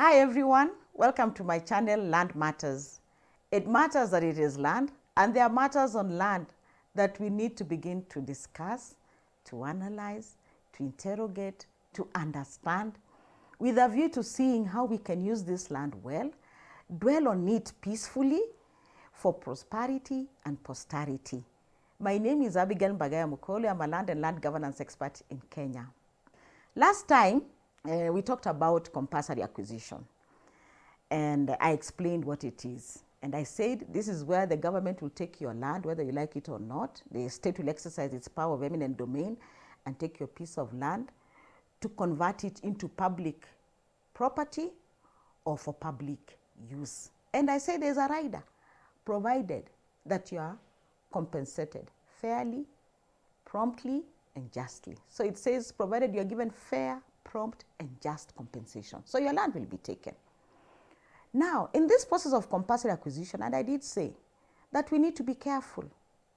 Hi everyone, welcome to my channel Land Matters. It matters that it is land, and there are matters on land that we need to begin to discuss, to analyze, to interrogate, to understand, with a view to seeing how we can use this land well, dwell on it peacefully for prosperity and posterity. My name is Abigail Mbagaya Mukolo. I'm a land and land governance expert in Kenya. Last time, we talked about compulsory acquisition, and I explained what it is. And I said this is where the government will take your land, whether you like it or not. The state will exercise its power of eminent domain and take your piece of land to convert it into public property or for public use. And I said there's a rider, provided that you are compensated fairly, promptly, and justly. So it says provided you are given fair, prompt, and just compensation. So your land will be taken. Now, in this process of compulsory acquisition, and I did say that we need to be careful.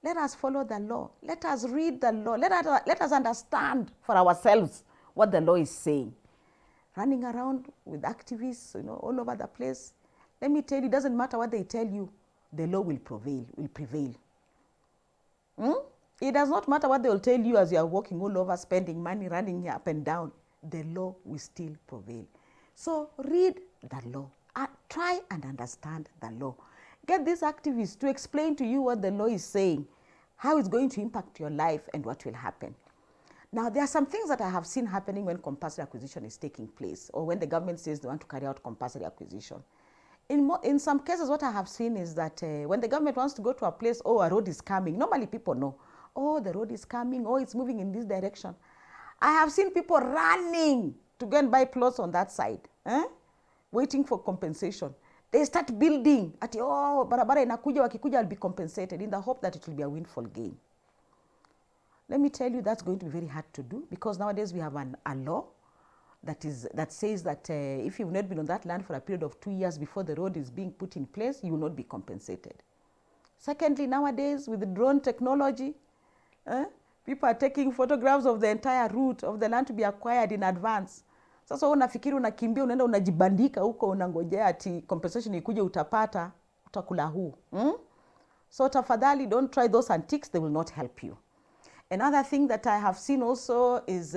Let us follow the law. Let us read the law. Let us understand for ourselves what the law is saying. Running around with activists, all over the place. Let me tell you, it doesn't matter what they tell you, the law will prevail. It does not matter what they will tell you as you are walking all over, spending money, running up and down. The law will still prevail. So read the law. Try and understand the law. Get these activists to explain to you what the law is saying, how it's going to impact your life, and what will happen. Now, there are some things that I have seen happening when compulsory acquisition is taking place, or when the government says they want to carry out compulsory acquisition. In some cases, what I have seen is that when the government wants to go to a place, oh, a road is coming, normally people know, oh, the road is coming, oh, it's moving in this direction. I have seen people running to go and buy plots on that side, waiting for compensation. They start building at, oh, barabara inakuja, wakikuja will be compensated, in the hope that it will be a windfall gain. Let me tell you, that's going to be very hard to do, because nowadays we have a law that says that if you've not been on that land for a period of 2 years before the road is being put in place, you will not be compensated. Secondly, nowadays with the drone technology, people are taking photographs of the entire route of the land to be acquired in advance. Sasa unafikiri unakimbia, unaenda unajibandika huko, unangojea ati compensation ikuje utapata, utakula huu. So tafadhali, don't try those antiques, they will not help you. Another thing that I have seen also is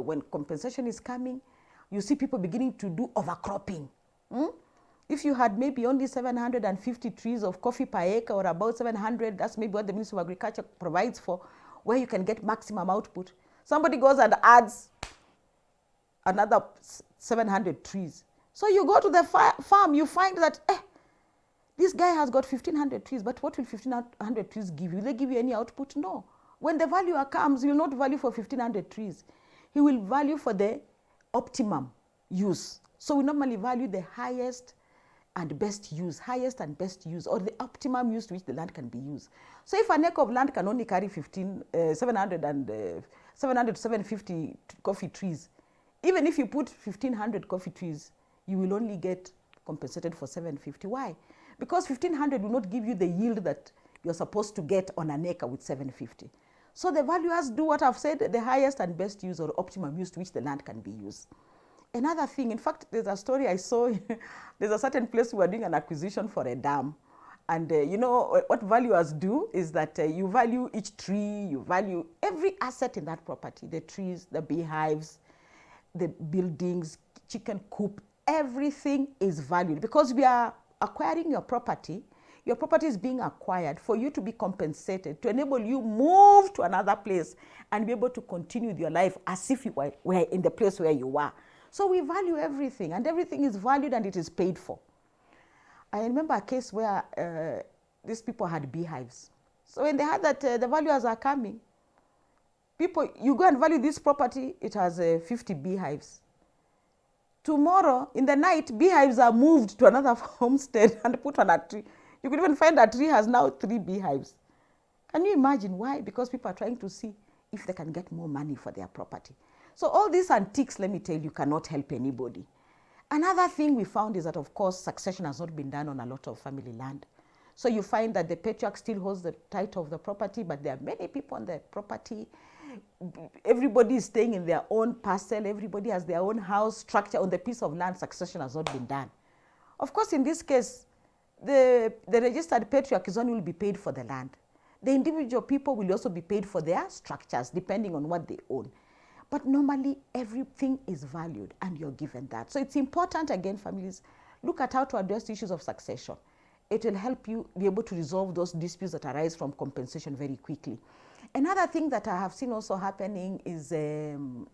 when compensation is coming, you see people beginning to do overcropping. If you had maybe only 750 trees of coffee per acre, or about 700, that's maybe what the Ministry of Agriculture provides for, where you can get maximum output. Somebody goes and adds another 700 trees. So you go to the farm, you find that this guy has got 1,500 trees, but what will 1,500 trees give you? Will they give you any output? No. When the valuer comes, he will not value for 1,500 trees. He will value for the optimum use. So we normally value the highest and best use, or the optimum use to which the land can be used. So if an acre of land can only carry 700 to 750 coffee trees, even if you put 1,500 coffee trees, you will only get compensated for 750. Why? Because 1,500 will not give you the yield that you're supposed to get on an acre with 750. So the valuers do what I've said, the highest and best use, or optimum use to which the land can be used. Another thing, in fact, there's a story I saw. There's a certain place we were doing an acquisition for a dam. And what valuers do is that you value each tree, you value every asset in that property, the trees, the beehives, the buildings, chicken coop, everything is valued, because we are acquiring your property. Your property is being acquired for you to be compensated, to enable you move to another place and be able to continue with your life as if you were in the place where you were. So we value everything, and everything is valued and it is paid for. I remember a case where these people had beehives. So when they heard that the valuers are coming, you go and value this property, it has 50 beehives. Tomorrow, in the night, beehives are moved to another homestead and put on a tree. You could even find a tree has now 3 beehives. Can you imagine why? Because people are trying to see if they can get more money for their property. So all these antiques, let me tell you, cannot help anybody. Another thing we found is that, of course, succession has not been done on a lot of family land. So you find that the patriarch still holds the title of the property, but there are many people on the property. Everybody is staying in their own parcel. Everybody has their own house structure on the piece of land. Succession has not been done. Of course, in this case, the registered patriarch is only will be paid for the land. The individual people will also be paid for their structures, depending on what they own. But normally, everything is valued, and you're given that. So it's important, again, families, look at how to address issues of succession. It will help you be able to resolve those disputes that arise from compensation very quickly. Another thing that I have seen also happening is some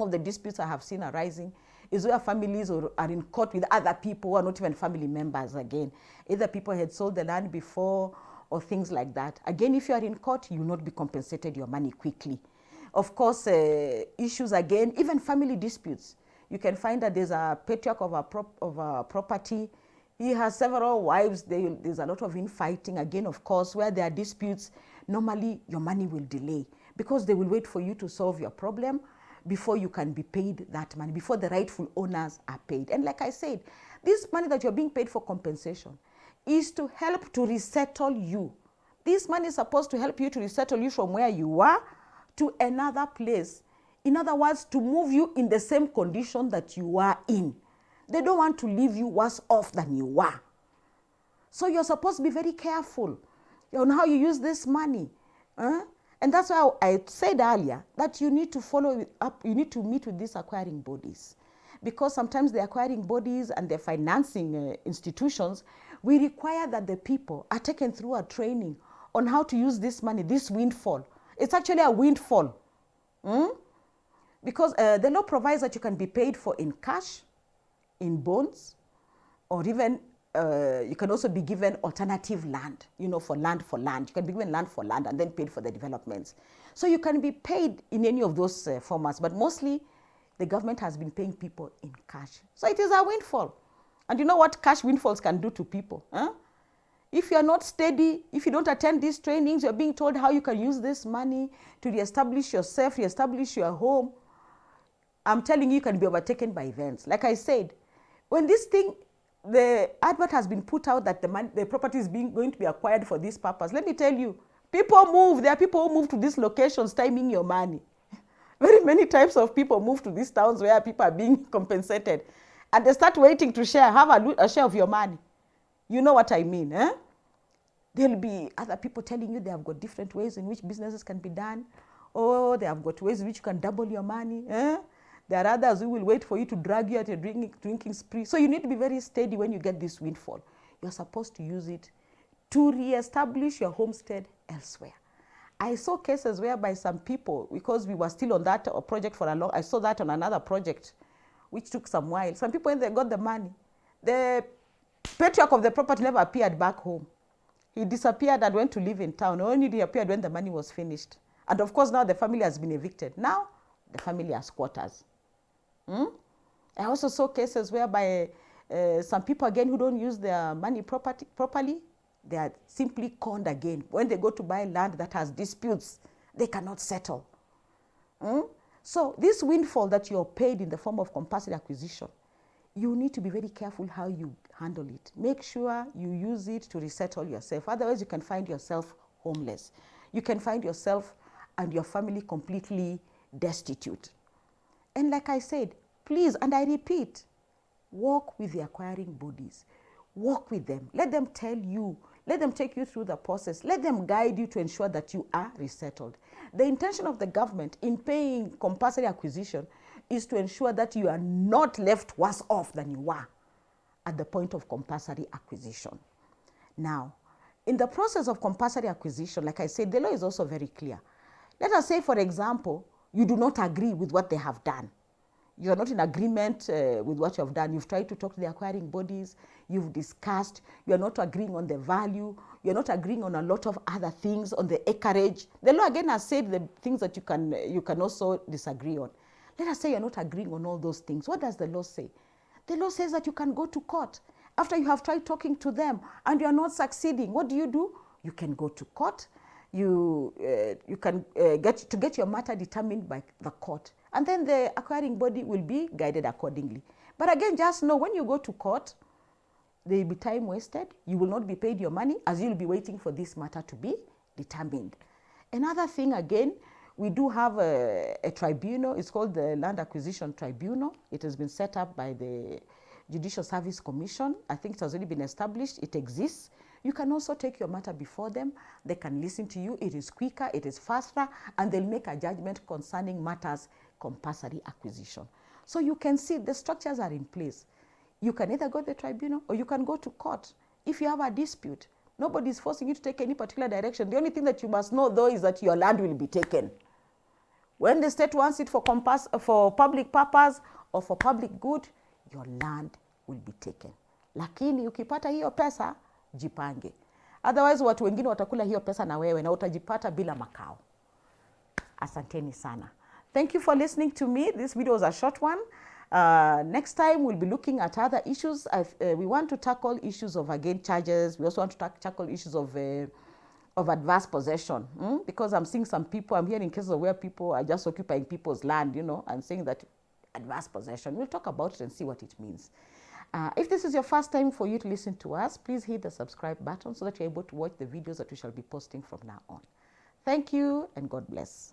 of the disputes I have seen arising is where families are in court with other people who are not even family members again. Either people had sold the land before or things like that. Again, if you are in court, you will not be compensated your money quickly. Of course, issues again, even family disputes. You can find that there's a patriarch of a property. He has several wives. There's a lot of infighting. Again, of course, where there are disputes, normally your money will delay because they will wait for you to solve your problem before you can be paid that money, before the rightful owners are paid. And like I said, this money that you're being paid for compensation is to help to resettle you. This money is supposed to help you to resettle you from where you are to another place. In other words, to move you in the same condition that you are in. They don't want to leave you worse off than you are. So you're supposed to be very careful on how you use this money. And that's why I said earlier that you need to follow up, you need to meet with these acquiring bodies. Because sometimes the acquiring bodies and the financing institutions, we require that the people are taken through a training on how to use this money, this windfall. It's actually a windfall. Because the law provides that you can be paid for in cash, in bonds, or even you can also be given alternative land, for land. You can be given land for land and then paid for the developments. So you can be paid in any of those formats, but mostly the government has been paying people in cash. So it is a windfall. And you know what cash windfalls can do to people? If you are not steady, if you don't attend these trainings, you're being told how you can use this money to reestablish yourself, reestablish your home. I'm telling you, you can be overtaken by events. Like I said, when this thing, the advert has been put out that the property is going to be acquired for this purpose, let me tell you, people move. There are people who move to these locations timing your money. Very many types of people move to these towns where people are being compensated. And they start waiting to have a share of your money. You know what I mean, There'll be other people telling you they have got different ways in which businesses can be done. Or they have got ways in which you can double your money, There are others who will wait for you to drag you at a drinking spree. So you need to be very steady when you get this windfall. You're supposed to use it to reestablish your homestead elsewhere. I saw cases whereby some people, because we were still on that project for a long, I saw that on another project, which took some while. Some people, when they got the money, the patriarch of the property never appeared back home. He disappeared and went to live in town. Only he appeared when the money was finished. And of course, now the family has been evicted. Now, the family has squatters. I also saw cases whereby some people, again, who don't use their money properly, they are simply conned again. When they go to buy land that has disputes, they cannot settle. So this windfall that you're paid in the form of compulsory acquisition, you need to be very careful how you handle it. Make sure you use it to resettle yourself. Otherwise, you can find yourself homeless. You can find yourself and your family completely destitute. And like I said, please, and I repeat, work with the acquiring bodies. Work with them. Let them tell you. Let them take you through the process. Let them guide you to ensure that you are resettled. The intention of the government in paying compulsory acquisition is to ensure that you are not left worse off than you were at the point of compulsory acquisition. Now, in the process of compulsory acquisition, like I said, the law is also very clear. Let us say, for example, you do not agree with what they have done. You are not in agreement with what you have done. You've tried to talk to the acquiring bodies. You've discussed. You are not agreeing on the value. You're not agreeing on a lot of other things, on the acreage. The law again has said the things that you can also disagree on. Let us say you're not agreeing on all those things. What does the law say? The law says that you can go to court. After you have tried talking to them and you are not succeeding, what do? You can go to court. You can get your matter determined by the court. And then the acquiring body will be guided accordingly. But again, just know when you go to court, there will be time wasted. You will not be paid your money as you'll be waiting for this matter to be determined. Another thing again, We do have a tribunal. It's called the Land Acquisition Tribunal. It has been set up by the Judicial Service Commission. I think it has already been established. It exists. You can also take your matter before them. They can listen to you. It is quicker, it is faster, and they'll make a judgment concerning matters compulsory acquisition. So you can see the structures are in place. You can either go to the tribunal or you can go to court. If you have a dispute, nobody is forcing you to take any particular direction. The only thing that you must know, though, is that your land will be taken. When the state wants it for public purpose or for public good, your land will be taken. Lakini ukipata hiyo pesa, jipange. Otherwise watu wengine watakula hiyo pesa na wewe na utajipata bila makao. Asanteni sana. Thank you for listening to me. This video was a short one. Next time we'll be looking at other issues. We want to tackle issues of again charges. We also want to tackle issues of adverse possession. Because I'm seeing some people, I'm hearing cases of where people are just occupying people's land, you know, and saying that adverse possession. We'll talk about it and see what it means. If this is your first time for you to listen to us, please hit the subscribe button so that you're able to watch the videos that we shall be posting from now on. Thank you and God bless.